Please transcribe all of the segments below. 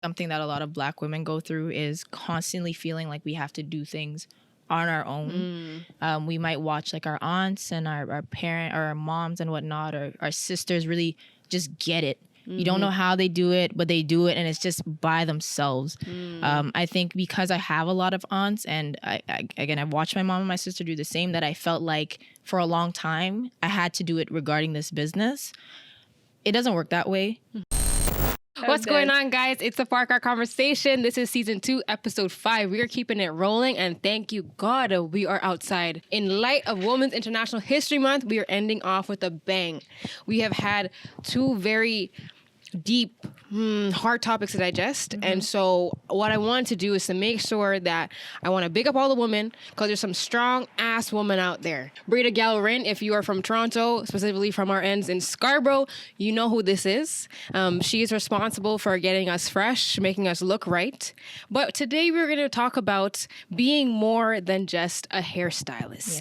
Something that a lot of Black women go through is constantly feeling like we have to do things on our own. We might watch like our aunts and our parent or our moms and whatnot, or our sisters really just get it. You don't know how they do it, but they do it, and it's just by themselves. I think because I have a lot of aunts, and I've watched my mom and my sister do the same, that I felt like for a long time I had to do it regarding this business. It doesn't work that way. What's going on, guys? It's the Park Art Conversation. This is season 2, episode 5. We are keeping it rolling, and thank you, God, we are outside. In light of Women's International History Month, we are ending off with a bang. We have had 2 very deep, hard topics to digest. And so what I want to do is to make sure that I want to big up all the women, because there's some strong ass women out there. Breda Gallerin, if you are from Toronto, specifically from our ends in Scarborough, you know who this is. She is responsible for getting us fresh, making us look right. But today we're going to talk about being more than just a hairstylist. Yeah.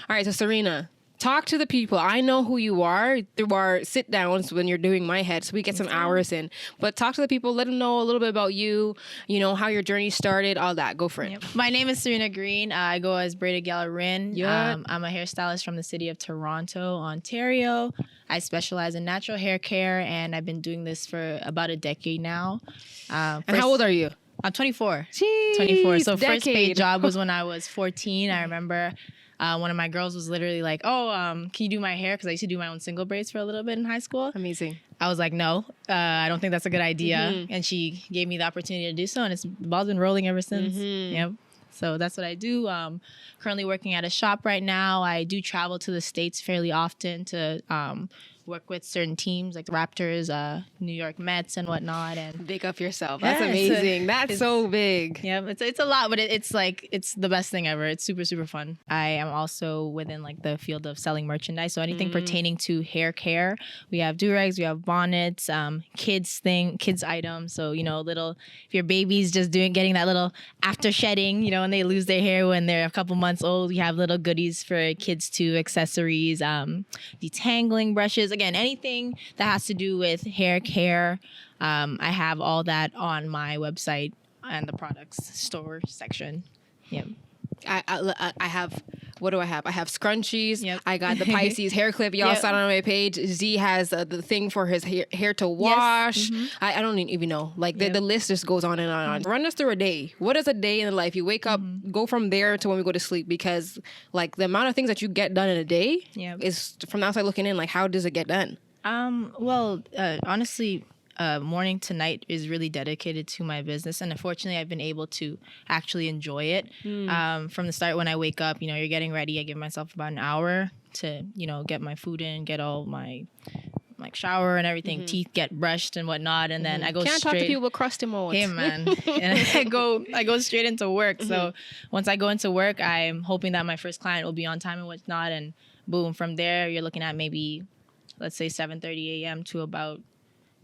All right, so Serena, talk to the people. I know who you are through our sit-downs when you're doing my head, so we get some hours in. But talk to the people, let them know a little bit about you, you know, how your journey started, all that. Go for it. Yep. My name is Serena Green. I go as Breda Gallerin. I'm a hairstylist from the city of Toronto, Ontario. I specialize in natural hair care, and I've been doing this for about a decade now. And how old are you? I'm 24. Jeez, 24. So decade. First paid job was when I was 14. I remember one of my girls was literally like, can you do my hair? Because I used to do my own single braids for a little bit in high school. Amazing. I was like, no, I don't think that's a good idea. And she gave me the opportunity to do so, and the ball's been rolling ever since. Yep. So that's what I do. Currently working at a shop right now. I do travel to the States fairly often to work with certain teams like the Raptors, New York Mets and whatnot. And big up yourself. That's amazing. That's so big. Yeah, it's a lot, but it's the best thing ever. It's super, super fun. I am also within like the field of selling merchandise. So anything pertaining to hair care. We have do-rags, we have bonnets, kids items. So, you know, if your baby's just getting that little after shedding, you know, when they lose their hair when they're a couple months old, we have little goodies for kids too, accessories, detangling brushes. Again, anything that has to do with hair care, I have all that on my website and the products store section. Yep. I have, what do I have? I have scrunchies. Yep. I got the Pisces hair clip. Y'all saw it on my page. Z has the thing for his hair to wash. Yes. I don't even know. Like the list just goes on and on. Run us through a day. What is a day in the life? You wake up, go from there to when we go to sleep, because like the amount of things that you get done in a day is, from the outside looking in, like how does it get done? Honestly, morning to night is really dedicated to my business, and unfortunately I've been able to actually enjoy it. From the start, when I wake up, you know, you're getting ready, I give myself about an hour to, you know, get my food in, get all my like shower and everything, teeth get brushed and whatnot, and then I go Can't straight. talk to people with crusty moles. Hey man, and I go straight into work. So once I go into work, I'm hoping that my first client will be on time and whatnot, and boom, from there you're looking at maybe, let's say 7:30 a.m. to about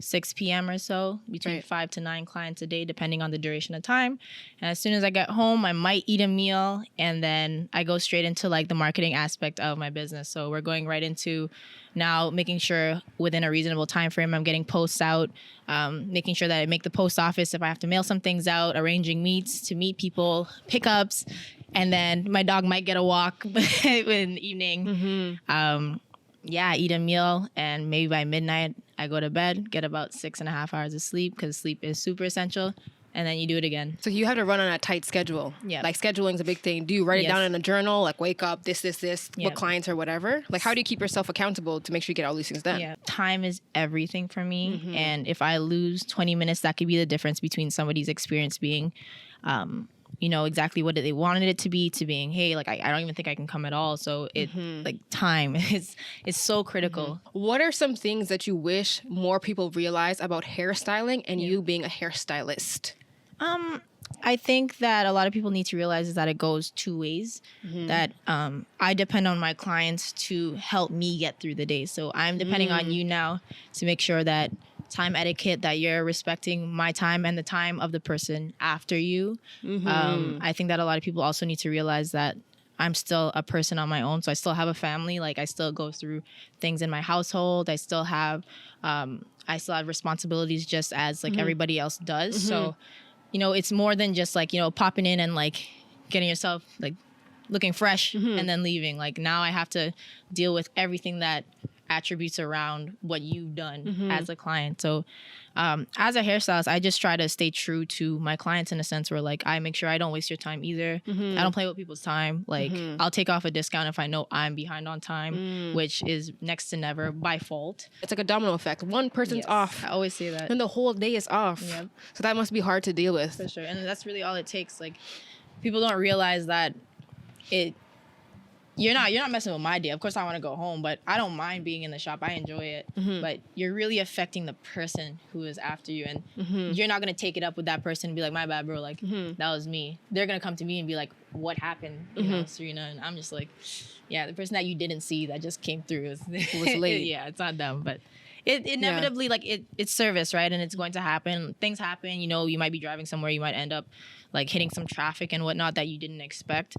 6 p.m. or so, between 5 to 9 clients a day, depending on the duration of time. And as soon as I get home, I might eat a meal, and then I go straight into like the marketing aspect of my business. So we're going right into now making sure within a reasonable time frame I'm getting posts out, making sure that I make the post office if I have to mail some things out, arranging meets to meet people, pickups, and then my dog might get a walk in the evening. Eat a meal, and maybe by midnight I go to bed, get about 6.5 hours of sleep, because sleep is super essential, and then you do it again. So you have to run on a tight schedule. Yeah. Like scheduling is a big thing. Do you write it down in a journal? Like wake up, this, what clients or whatever? Like how do you keep yourself accountable to make sure you get all these things done? Yeah. Time is everything for me. And if I lose 20 minutes, that could be the difference between somebody's experience being you know, exactly what they wanted it to be, to being, hey, like, I don't even think I can come at all. So it, like, time is so critical. What are some things that you wish more people realize about hairstyling and you being a hairstylist? I think that a lot of people need to realize is that it goes 2 ways. That I depend on my clients to help me get through the day. So I'm depending on you now to make sure that time etiquette, that you're respecting my time and the time of the person after you. I think that a lot of people also need to realize that I'm still a person on my own. So I still have a family. Like I still go through things in my household. I still have responsibilities just as like everybody else does. So, you know, it's more than just like, you know, popping in and like getting yourself like looking fresh and then leaving. Like now I have to deal with everything that attributes around what you've done as a client. So as a hairstylist, I just try to stay true to my clients in a sense where like I make sure I don't waste your time either. I don't play with people's time. Like I'll take off a discount if I know I'm behind on time, which is next to never by fault. It's like a domino effect. One person's off. I always say that. And the whole day is off. Yep. So that must be hard to deal with. For sure. And that's really all it takes. Like people don't realize that you're not messing with my day. Of course I want to go home, but I don't mind being in the shop. I enjoy it. But you're really affecting the person who is after you. And you're not going to take it up with that person and be like, my bad, bro. Like, that was me. They're going to come to me and be like, what happened? You know, Serena. And I'm just like, yeah, the person that you didn't see that just came through was late. Yeah, it's not them. But it inevitably, like, it's service, right? And it's going to happen. Things happen. You know, you might be driving somewhere. You might end up, like, hitting some traffic and whatnot that you didn't expect.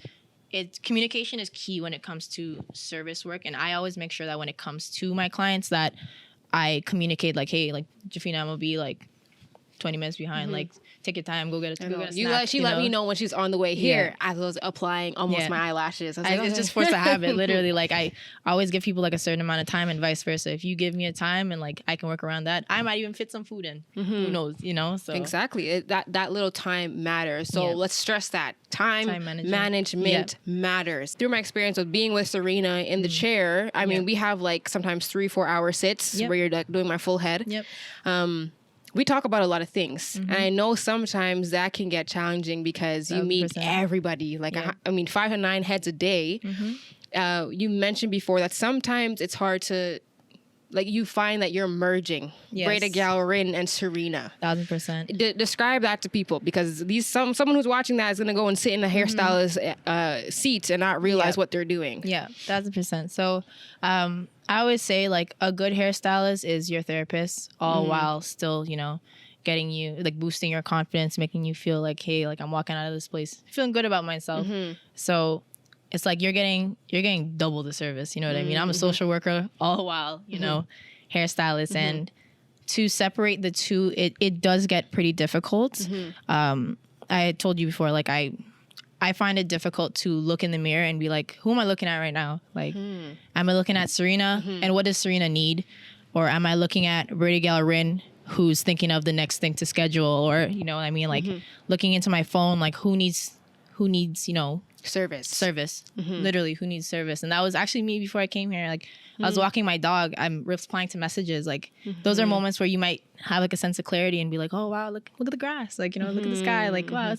Communication is key when it comes to service work, and I always make sure that when it comes to my clients that I communicate like, hey, like Jafina, I'm gonna be like 20 minutes behind. Like, take your time, go get a snack. She let me know when she's on the way here as I was applying almost my eyelashes. I was like, it's just forced a habit, literally. Like, I always give people like a certain amount of time and vice versa. If you give me a time and like I can work around that, I might even fit some food in. Who knows, you know? So exactly. That little time matters. So let's stress that. Time management matters. Through my experience with being with Serena in the chair, I mean, we have like sometimes 3-4 hour sits where you're like doing my full head. We talk about a lot of things. And I know sometimes that can get challenging because you meet everybody. Like, I mean, 5 to 9 heads a day. You mentioned before that sometimes it's hard to, like, you find that you're merging Breda Gallerin and Serena. 1000%. Describe that to people, because someone who's watching that is going to go and sit in the hairstylist seat and not realize what they're doing. Yeah, 1000%. So I always say, like, a good hairstylist is your therapist, all while still, you know, getting you, like, boosting your confidence, making you feel like, hey, like, I'm walking out of this place feeling good about myself. So it's like you're getting double the service, you know what I mean? I'm a social worker all while, you know, hairstylist. And to separate the two, it does get pretty difficult. I told you before, like, I find it difficult to look in the mirror and be like, who am I looking at right now? Like, am I looking at Serena? And what does Serena need? Or am I looking at Breda Gallerin, who's thinking of the next thing to schedule? Or, you know what I mean? Like, looking into my phone, like, who needs, you know, service. Literally, who needs service? And that was actually me before I came here. Like, I was walking my dog, I'm replying to messages. Like, those are moments where you might have like a sense of clarity and be like, oh wow, look at the grass, like, you know, look at the sky, like, wow,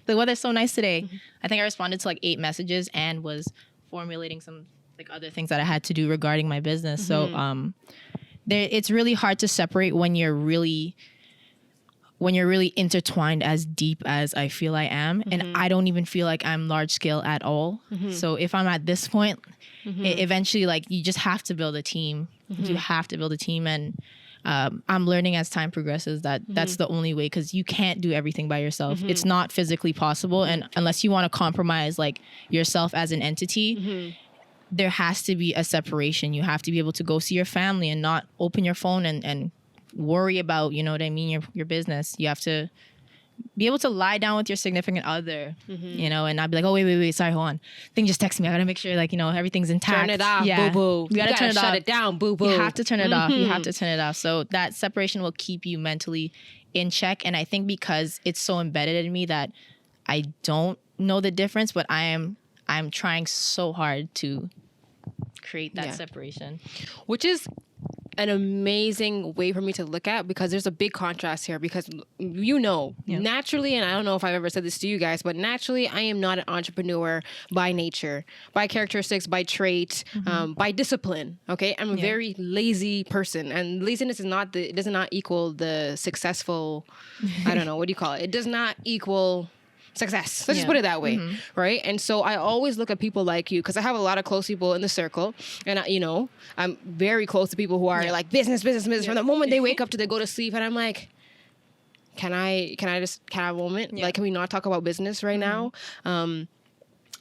the weather's so nice today. I think I responded to like 8 messages and was formulating some like other things that I had to do regarding my business. So it's really hard to separate when you're really intertwined as deep as I feel I am. And I don't even feel like I'm large scale at all. So if I'm at this point, eventually, like, you just have to build a team. You have to build a team. And I'm learning as time progresses that that's the only way, because you can't do everything by yourself. It's not physically possible. And unless you want to compromise like yourself as an entity, there has to be a separation. You have to be able to go see your family and not open your phone and worry about, you know what I mean, your business. You have to be able to lie down with your significant other, you know, and not be like, oh, wait, sorry, hold on. Thing just text me. I gotta make sure, like, you know, everything's intact. Turn it off, boo-boo. You gotta turn it off. Shut it down, boo-boo. You have to turn it off. You have to turn it off. So that separation will keep you mentally in check. And I think because it's so embedded in me that I don't know the difference, but I'm trying so hard to create that separation. Which is an amazing way for me to look at, because there's a big contrast here, because naturally, and I don't know if I've ever said this to you guys, but naturally I am not an entrepreneur by nature, by characteristics, by trait, by discipline. Okay, I'm a very lazy person, and laziness does not equal the successful, I don't know, what do you call it? It does not equal success. Let's just put it that way, right? And so I always look at people like you, because I have a lot of close people in the circle, and I'm very close to people who are like business from the moment they wake up to they go to sleep, and I'm like, can I have a moment? Like, can we not talk about business right now?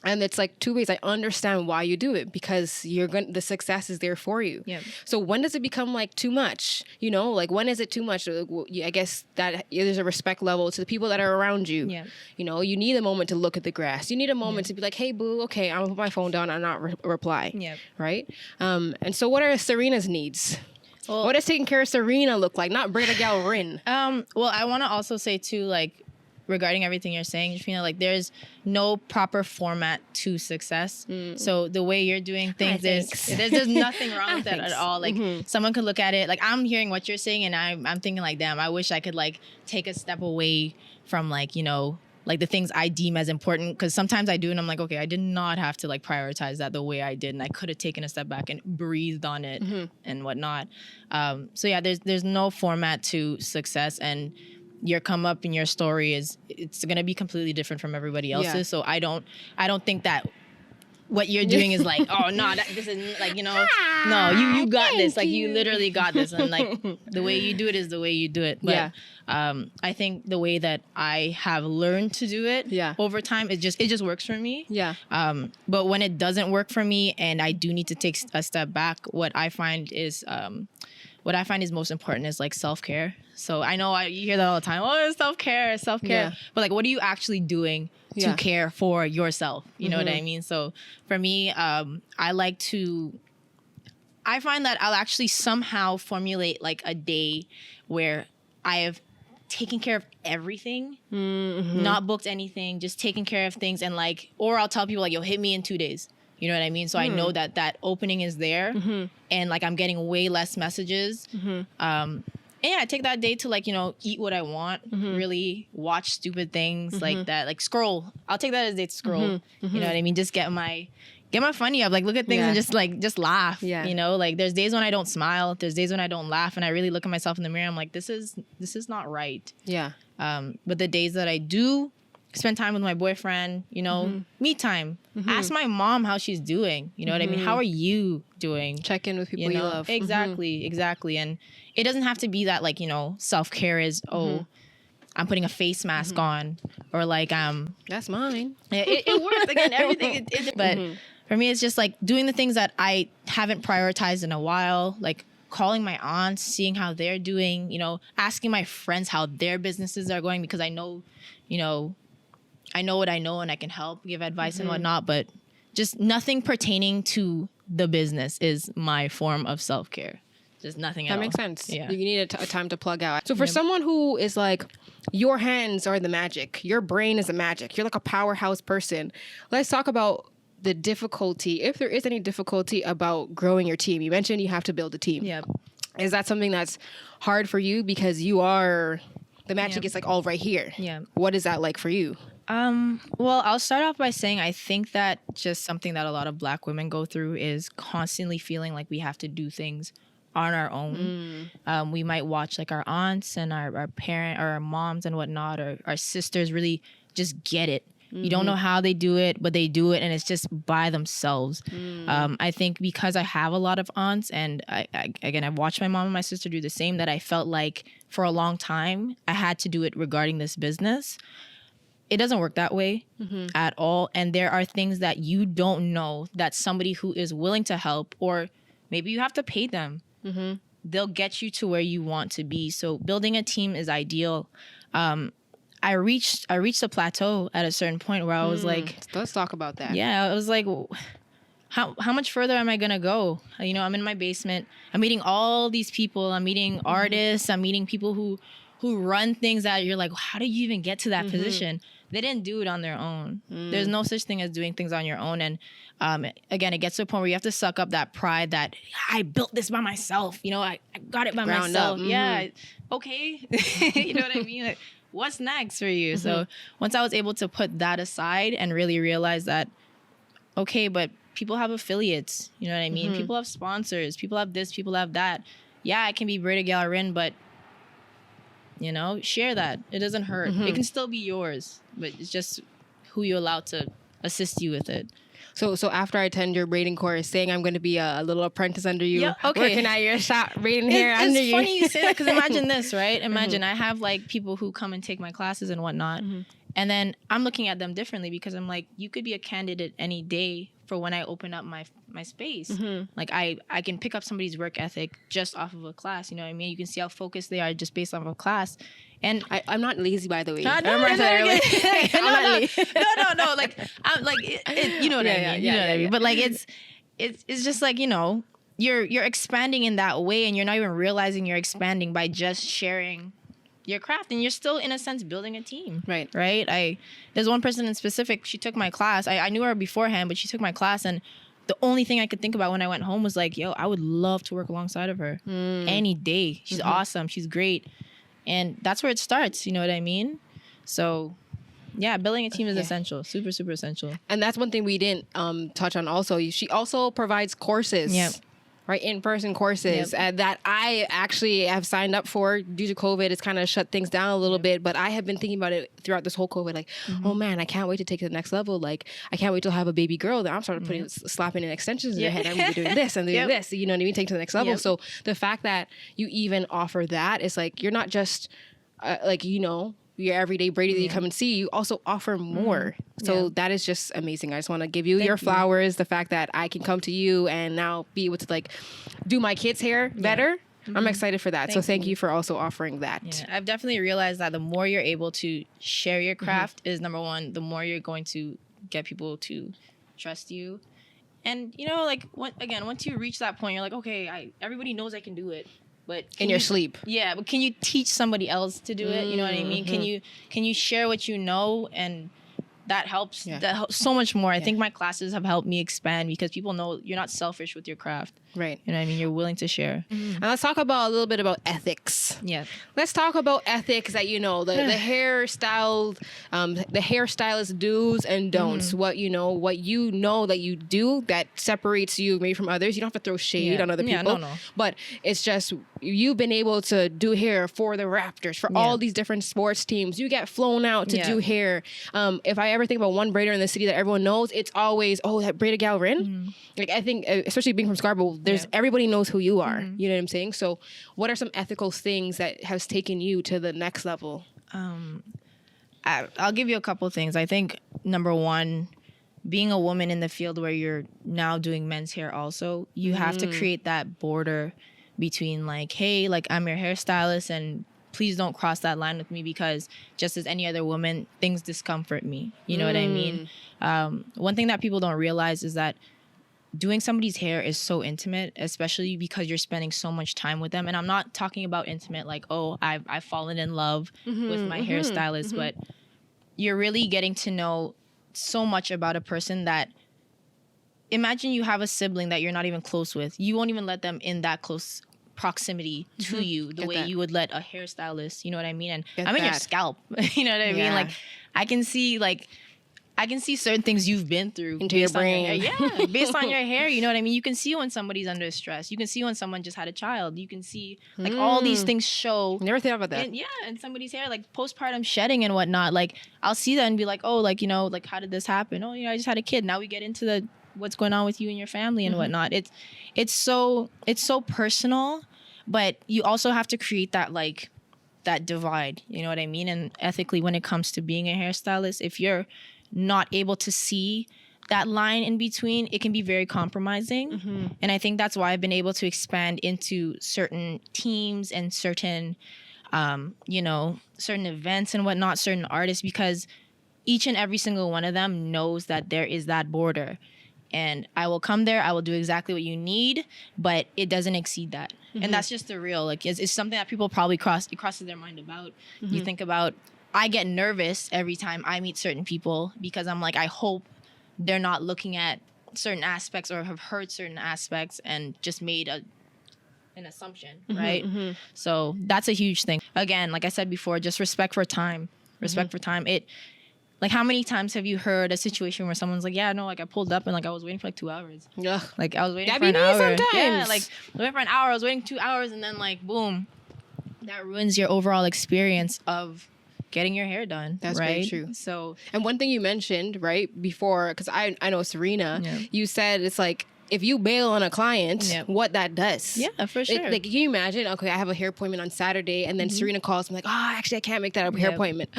And it's like two ways. I understand why you do it because the success is there for you. Yeah. So when does it become like too much? You know, like when is it too much? I guess that there's a respect level to the people that are around you. Yeah. You know, you need a moment to look at the grass. You need a moment to be like, hey, boo, okay, I'm gonna put my phone down and not reply. Yeah. Right? And so what are Serena's needs? Well, what does taking care of Serena look like? Not Breda Gal Rin. Well, I want to also say too, like, regarding everything you're saying, Jafina, like there's no proper format to success. So the way you're doing things there's nothing wrong with that at all. Like someone could look at it, like I'm hearing what you're saying and I'm thinking like, damn, I wish I could like take a step away from like, you know, like the things I deem as important. Cause sometimes I do and I'm like, okay, I did not have to like prioritize that the way I did. And I could have taken a step back and breathed on it and whatnot. So yeah, there's no format to success, and your come up in your story it's going to be completely different from everybody else's. Yeah. So I don't think that what you're doing is like, oh no, this is like, you know, no, you got this. Like you literally got this. And like the way you do it is the way you do it. But I think the way that I have learned to do it over time, it just works for me. Yeah. But when it doesn't work for me and I do need to take a step back, what I find is most important is like self-care. So I know you hear that all the time. Oh, it's self-care. Yeah. But like, what are you actually doing to care for yourself? You know what I mean? So for me, I find that I'll actually somehow formulate like a day where I have taken care of everything, not booked anything, just taking care of things. And like, or I'll tell people like, yo, hit me in 2 days. You know what I mean? So I know that opening is there and like I'm getting way less messages. And yeah, I take that day to like, you know, eat what I want, really watch stupid things like that, like scroll. I'll take that as a day to scroll. You know what I mean? Just get my funny up, like look at things and just laugh. Yeah. You know, like there's days when I don't smile, there's days when I don't laugh, and I really look at myself in the mirror. I'm like, this is not right. Yeah. But the days that I do spend time with my boyfriend, you know, me time. Ask my mom how she's doing. You know what I mean? How are you doing? Check in with people you love. Exactly. And it doesn't have to be that like, you know, self-care is, I'm putting a face mask on, or like that's mine. It works again. Everything. But for me, it's just like doing the things that I haven't prioritized in a while, like calling my aunts, seeing how they're doing. You know, asking my friends how their businesses are going, because I know, you know, I know what I know and I can help give advice and whatnot. But just nothing pertaining to the business is my form of self-care. Just nothing at all. That makes sense. Yeah. You need a time to plug out. So for someone who is like, your hands are the magic, your brain is the magic, you're like a powerhouse person, let's talk about the difficulty, if there is any difficulty about growing your team. You mentioned you have to build a team. Yeah. Is that something that's hard for you because you are, the magic is like all right here? Yeah. What is that like for you? Well, I'll start off by saying I think that just something that a lot of Black women go through is constantly feeling like we have to do things on our own. We might watch like our aunts and our parent or our moms and whatnot, or our sisters really just get it. You don't know how they do it, but they do it, and it's just by themselves. I think because I have a lot of aunts, and I've watched my mom and my sister do the same, that I felt like for a long time I had to do it regarding this business. It doesn't work that way at all. And there are things that you don't know that somebody who is willing to help, or maybe you have to pay them, they'll get you to where you want to be. So building a team is ideal. I reached a plateau at a certain point where I was like, let's talk about that. Yeah, I was like, how much further am I gonna go? You know, I'm in my basement. I'm meeting all these people. I'm meeting artists. I'm meeting people who run things that you're like, how did you even get to that position? They didn't do it on their own. There's no such thing as doing things on your own. And again, it gets to a point where you have to suck up that pride that I built this by myself. You know, I got it by myself. Yeah, okay. You know what I mean? Like, what's next for you? So once I was able to put that aside and really realize that, okay, but people have affiliates. You know what I mean? People have sponsors. People have this. People have that. Yeah, it can be Breda Gallerin, but you know, share that. It doesn't hurt. It can still be yours, but it's just who you allow to assist you with it. So after I attend your braiding course, saying I'm going to be a little apprentice under you, working at your shop, braiding hair under you. It's funny you say that, because imagine this, right? Imagine I have like people who come and take my classes and whatnot, And then I'm looking at them differently because I'm like, you could be a candidate any day for when I open up my space. Like I can pick up somebody's work ethic just off of a class. You know what I mean? You can see how focused they are just based off of a class. And I'm not lazy, by the way. No. Like I'm like, you know what I mean? You know what I mean? But like it's just like, you know, you're expanding in that way, and you're not even realizing you're expanding by just sharing your craft, and you're still in a sense building a team. Right. There's one person in specific, she took my class. I knew her beforehand, but she took my class, and the only thing I could think about when I went home was like, yo, I would love to work alongside of her any day. She's awesome. She's great. And that's where it starts. You know what I mean? So yeah, building a team is essential. Super, super essential. And that's one thing we didn't touch on also. She also provides courses. Yep. Right, in-person courses that I actually have signed up for. Due to COVID, it's kind of shut things down a little bit, but I have been thinking about it throughout this whole COVID, like, oh man, I can't wait to take it to the next level. Like, I can't wait to have a baby girl that I'm starting putting, slapping in extensions in their head. I'm gonna be doing this and doing this, you know what I mean? Take it to the next level. So the fact that you even offer that is like, you're not just like, you know, your everyday Brady that you come and see, you also offer more. So that is just amazing. I just want to give you your flowers. The fact that I can come to you and now be able to like do my kids' hair better. I'm excited for that. Thank you for also offering that. Yeah. I've definitely realized that the more you're able to share your craft is number one, the more you're going to get people to trust you. And you know, like once you reach that point, you're like, okay, everybody knows I can do it. But in your sleep. Yeah, but can you teach somebody else to do it? You know what I mean? Can you share what you know? And that helps. That helps so much more. I think my classes have helped me expand because people know you're not selfish with your craft. Right. You know what I mean? You're willing to share. And let's talk about a little bit about ethics. Yeah. Let's talk about ethics that, you know, the hairstyle, the hairstylist do's and don'ts. What you know that you do that separates you maybe from others. You don't have to throw shade on other people. No. But it's just you've been able to do hair for the Raptors, for all these different sports teams. You get flown out to do hair. If I ever think about one braider in the city that everyone knows, it's always, that braider gal Rin. Like I think, especially being from Scarborough, there's everybody knows who you are. You know what I'm saying? So what are some ethical things that has taken you to the next level? I'll give you a couple of things. I think number one, being a woman in the field where you're now doing men's hair also, you have to create that border between like, hey, like I'm your hairstylist and please don't cross that line with me because just as any other woman, things discomfort me. You know what I mean? One thing that people don't realize is that doing somebody's hair is so intimate, especially because you're spending so much time with them. And I'm not talking about intimate like, oh, I've fallen in love with my hairstylist, but you're really getting to know so much about a person that imagine you have a sibling that you're not even close with. You won't even let them in that close proximity to you the way you would let a hairstylist, you know what I mean? And I'm in your scalp, you know what I mean? Like I can see certain things you've been through into your brain. Based on your hair, you know what I mean? You can see when somebody's under stress. You can see when someone just had a child. You can see like all these things show. Never thought about that. In somebody's hair, like postpartum shedding and whatnot. Like I'll see that and be like, oh, like, you know, like how did this happen? Oh, you know, I just had a kid. Now we get into the what's going on with you and your family and whatnot. It's so personal, but you also have to create that like that divide. You know what I mean? And ethically, when it comes to being a hairstylist, if you're not able to see that line in between, it can be very compromising. And I think that's why I've been able to expand into certain teams and certain, certain events and whatnot, certain artists, because each and every single one of them knows that there is that border. And I will come there, I will do exactly what you need, but it doesn't exceed that. And that's just the real, like, it's something that people probably crosses their mind about. You think about, I get nervous every time I meet certain people because I'm like, I hope they're not looking at certain aspects or have heard certain aspects and just made an assumption, right? So that's a huge thing. Again, like I said before, just respect for time. Respect for time. Like, how many times have you heard a situation where someone's like, yeah, no, like I pulled up and like I was waiting for like 2 hours. Yeah. Like I was waiting for an hour. Sometimes. Yeah, like I waiting for an hour, I was waiting 2 hours, and then like boom. That ruins your overall experience of getting your hair done. That's right? very true. So, and one thing you mentioned right before, because I know Serena, you said it's like if you bail on a client, what that does. Yeah, for sure. Like, can you imagine? Okay, I have a hair appointment on Saturday, and then Serena calls me like, "Oh, actually, I can't make that hair appointment."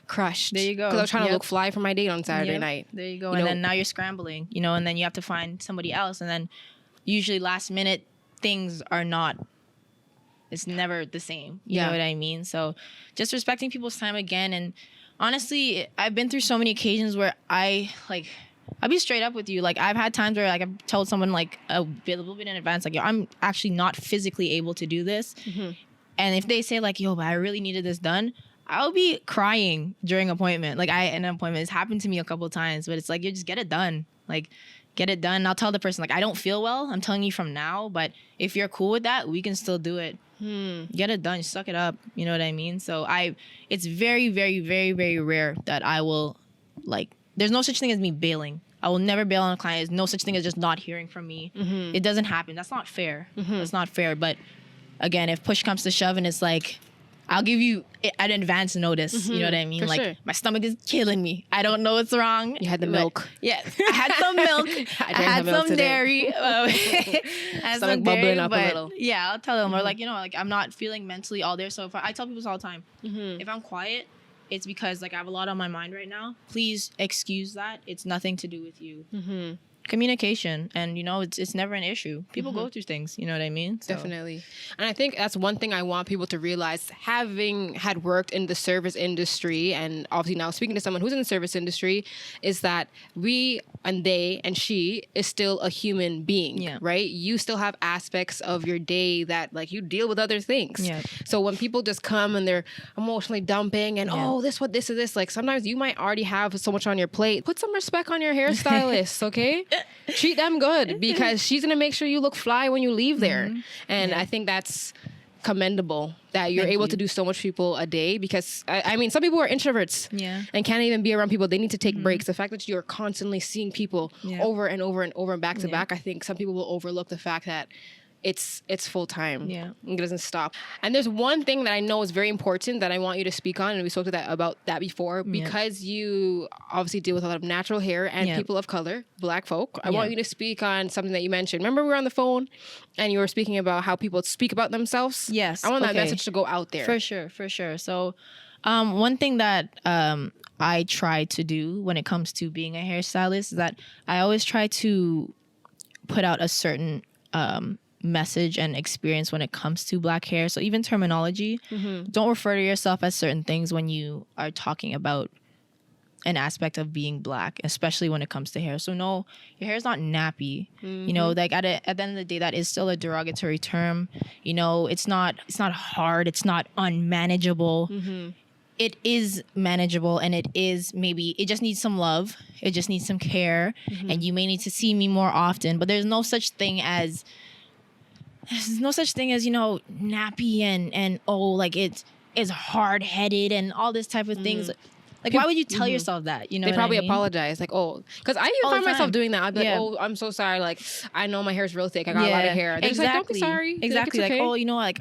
Crushed. There you go. Because I was trying to look fly for my date on Saturday night. There you go. And then now you're scrambling, and then you have to find somebody else, and then usually last minute things are not. It's never the same. You know what I mean? So just respecting people's time again. And honestly, I've been through so many occasions where I'll be straight up with you. Like, I've had times where, like, I've told someone, like, a little bit in advance, like, yo, I'm actually not physically able to do this. And if they say, like, yo, but I really needed this done, I'll be crying during appointment. Like, an appointment. It's happened to me a couple of times, but it's like, you just get it done. Like, get it done. I'll tell the person, like, I don't feel well. I'm telling you from now, but if you're cool with that, we can still do it. Get it done. Suck it up. You know what I mean? So it's very, very, very, very rare that I will, like, there's no such thing as me bailing. I will never bail on a client. There's no such thing as just not hearing from me. It doesn't happen. That's not fair. That's not fair. But again, if push comes to shove and it's like, I'll give you an advance notice. You know what I mean? For like, sure. my stomach is killing me. I don't know what's wrong. You had the milk. Yeah, I had some milk. I had some dairy. I had Stomach some bubbling dairy, up a but little. yeah, I'll tell them. Or like, like, I'm not feeling mentally all there. So if I tell people this all the time. If I'm quiet, it's because, like, I have a lot on my mind right now. Please excuse that. It's nothing to do with you. Communication, and it's never an issue. People go through things, you know what I mean? So. Definitely. And I think that's one thing I want people to realize, having had worked in the service industry, and obviously now speaking to someone who's in the service industry, is that we and they and she is still a human being, right? You still have aspects of your day that, like, you deal with other things. So when people just come and they're emotionally dumping and this or this, like, sometimes you might already have so much on your plate. Put some respect on your hairstylist, okay? Treat them good, because she's gonna make sure you look fly when you leave there. And I think that's commendable that you're able to do so much for people a day, because I mean, some people are introverts and can't even be around people. They need to take breaks. The fact that you're constantly seeing people over and over and over and back to back, I think some people will overlook the fact that it's full time. It doesn't stop. And there's one thing that I know is very important that I want you to speak on, and we spoke about that before, because you obviously deal with a lot of natural hair and people of color, Black folk. I want you to speak on something that you mentioned. Remember, we were on the phone and you were speaking about how people speak about themselves? Yes. I want that message to go out there. For sure. So one thing that I try to do when it comes to being a hairstylist is that I always try to put out a certain message and experience when it comes to Black hair. So even terminology, don't refer to yourself as certain things when you are talking about an aspect of being Black, especially when it comes to hair. So no, your hair is not nappy. Like at the end of the day, that is still a derogatory term. It's not hard. It's not unmanageable. It is manageable, and it just needs some love. It just needs some care, and you may need to see me more often, but there's no such thing as nappy and like it's hard-headed and all this type of things. Like, why would you tell yourself that? They probably what I mean? apologize. Like, because I even find myself doing that. I'd be like, I'm so sorry. Like, I know my hair's real thick. I got a lot of hair. They're just like, don't be sorry. Exactly. Like,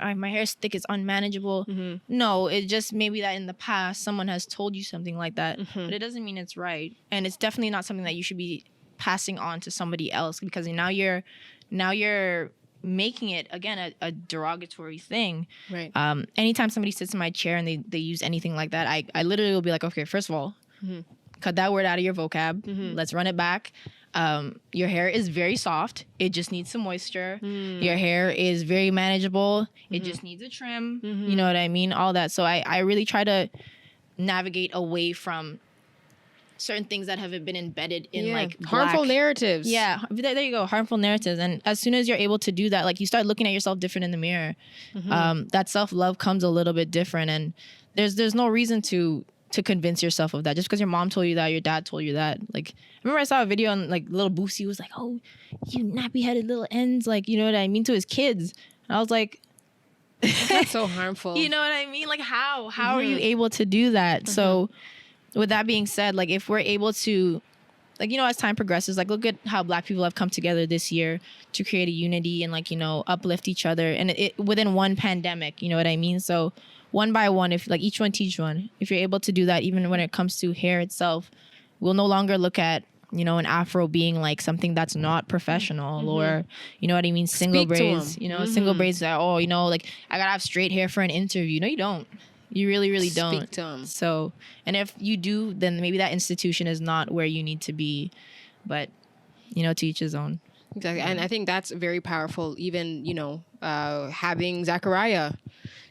okay. My hair's thick. It's unmanageable. No, it just maybe that in the past someone has told you something like that, but it doesn't mean it's right. And it's definitely not something that you should be passing on to somebody else, because now you're making it again a derogatory thing. Right. Anytime somebody sits in my chair and they use anything like that, I literally will be like, okay, first of all, cut that word out of your vocab. Let's run it back. Your hair is very soft. It just needs some moisture. Your hair is very manageable. It just needs a trim. You know what I mean? All that. So I really try to navigate away from certain things that have been embedded in like harmful narratives. Yeah, there you go, harmful narratives. And as soon as you're able to do that, like, you start looking at yourself different in the mirror. That self-love comes a little bit different, and there's no reason to convince yourself of that just because your mom told you that, your dad told you that. Like, I remember I saw a video and like little Boosie was like, "Oh, you nappy-headed little ends," like, you know what I mean, to his kids. And I was like, that's so harmful. You know what I mean? Like, how are you able to do that? So with that being said, like, if we're able to, like, as time progresses, like, look at how Black people have come together this year to create a unity and, like, uplift each other, and it within one pandemic, you know what I mean? So one by one, if like each one teach one, if you're able to do that, even when it comes to hair itself, we'll no longer look at an afro being like something that's not professional, or you know what I mean, single Speak to braids, 'em. single braids that, like I gotta have straight hair for an interview. No, you don't. You really, really don't. Speak to 'em. So, and if you do, then maybe that institution is not where you need to be. But, to each his own. Exactly. And I think that's very powerful. Even, having Zachariah,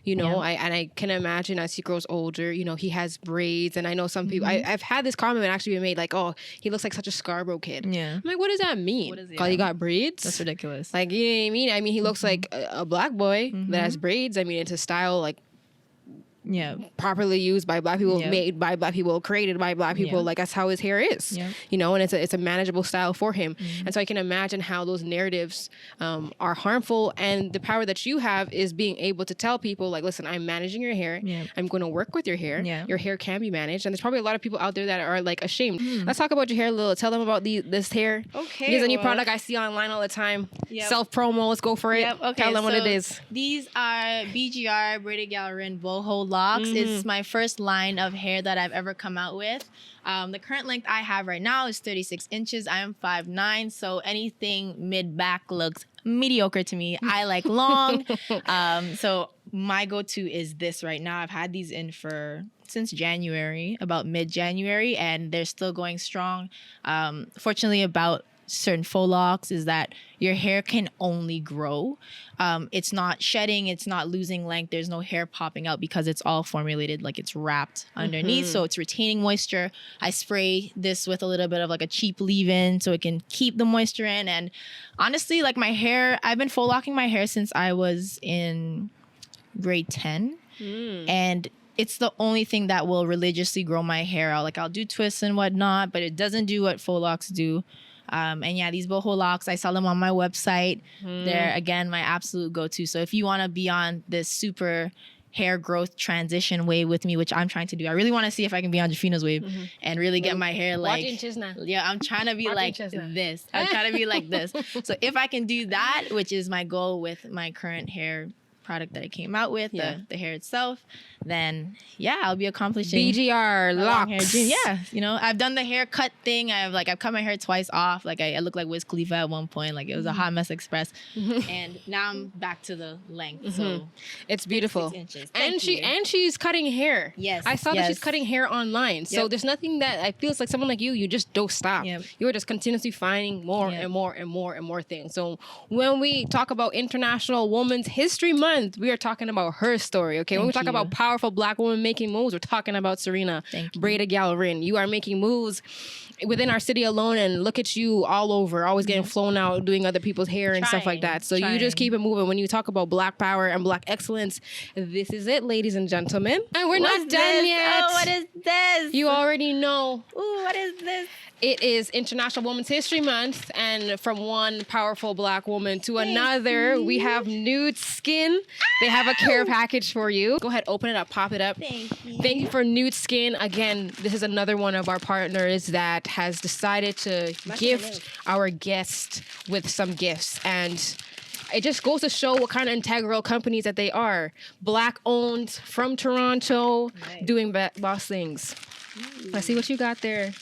I can imagine as he grows older, he has braids. And I know some people, I've had this comment actually been made like, oh, he looks like such a Scarborough kid. Yeah. I'm like, what does that mean? Because he got braids? That's ridiculous. Like, you know what I mean? I mean, he looks like a black boy that has braids. I mean, it's a style like, properly used by black people, made by black people, created by black people. Like that's how his hair is, and it's a manageable style for him. And so I can imagine how those narratives are harmful, and the power that you have is being able to tell people like, listen, I'm managing your hair. I'm going to work with your hair. Your hair can be managed. And there's probably a lot of people out there that are like ashamed. Let's talk about your hair a little. Tell them about this hair. Okay. Here's a new product I see online all the time. Self promo. Let's go for it. Okay. Tell them what it is. These are BGR Braided Gallerin boho locks. It's my first line of hair that I've ever come out with. The current length I have right now is 36 inches. I am 5'9", so anything mid-back looks mediocre to me. I like long. So my go-to is this right now. I've had these in since January, about mid-January, and they're still going strong. Fortunately, about certain faux locks is that your hair can only grow. It's not shedding, it's not losing length, there's no hair popping out because it's all formulated, like it's wrapped underneath, so it's retaining moisture. I spray this with a little bit of like a cheap leave-in so it can keep the moisture in. And honestly, like my hair, I've been faux locking my hair since I was in grade 10, and it's the only thing that will religiously grow my hair out. Like I'll do twists and whatnot, but it doesn't do what faux locks do. And yeah, these boho locks, I sell them on my website. They're, again, my absolute go-to. So if you want to be on this super hair growth transition wave with me, which I'm trying to do, I really want to see if I can be on Jafina's wave and really get my hair like, I'm trying to be like this. I'm trying to be like this. So if I can do that, which is my goal with my current hair product that I came out with, the hair itself, then I'll be accomplishing BGR locks. Yeah, I've done the haircut thing. I've cut my hair twice off. Like I looked like Wiz Khalifa at one point. Like it was a hot mess express, and now I'm back to the length. So it's beautiful. 6 inches. And she's cutting hair. Yes, I saw that she's cutting hair online. So there's nothing that I feels like someone like you just don't stop. You are just continuously finding more and more and more and more things. So when we talk about International Women's History Month, we are talking about her story. Okay, when we talk about powerful black women making moves, we're talking about Serena Braided Gallerin. You are making moves within our city alone, and look at you all over, always getting flown out, doing other people's hair and stuff like that. So you just keep it moving. When you talk about black power and black excellence, this is it, ladies and gentlemen. And we're not done yet. Oh, what is this? You already know. Ooh, what is this? It is International Women's History Month, and from one powerful black woman to another, we have Nude Skin. They have a care package for you. Go ahead, open it up, pop it up. Thank you for Nude Skin. Again, this is another one of our partners that has decided to gift our guest with some gifts. And it just goes to show what kind of integral companies that they are. Black owned, from Toronto, doing boss things. Let's see what you got there.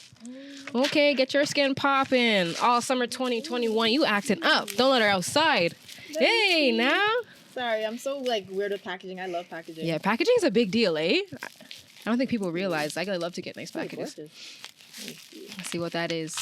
Okay, get your skin popping. All summer 2021, you acting up. Don't let her outside. Hey, now. Sorry, I'm so weird with packaging. I love packaging. Yeah, packaging is a big deal, eh? I don't think people realize. I love to get nice packages. Let's see what that is.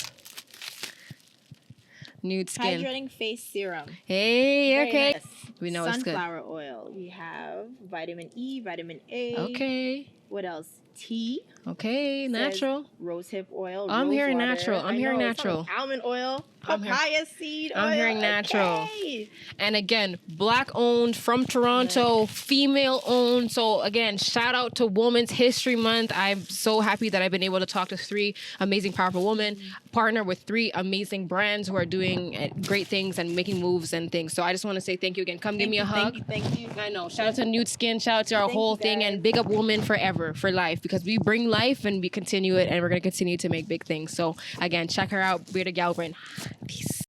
Nude Skin. Hydrating face serum. Hey, Very okay. nice. We know it's good. Sunflower oil. We have vitamin E, vitamin A. Okay. What else? Tea. Okay, natural. Rosehip oil. I'm hearing water. natural. I'm hearing natural. Almond oil. Papaya seed oil. I'm hearing natural. Okay. And again, black owned, from Toronto, female owned. So again, shout out to Women's History Month. I'm so happy that I've been able to talk to 3 amazing, powerful women, partner with 3 amazing brands who are doing great things and making moves and things. So I just want to say thank you again. Come give me a hug. Thank you. I know. Shout out to Nude Skin. Shout out to our whole thing, and big up women forever, for life, because we bring life and we continue it, and we're going to continue to make big things. So again, check her out, Braided Gallerin. Peace.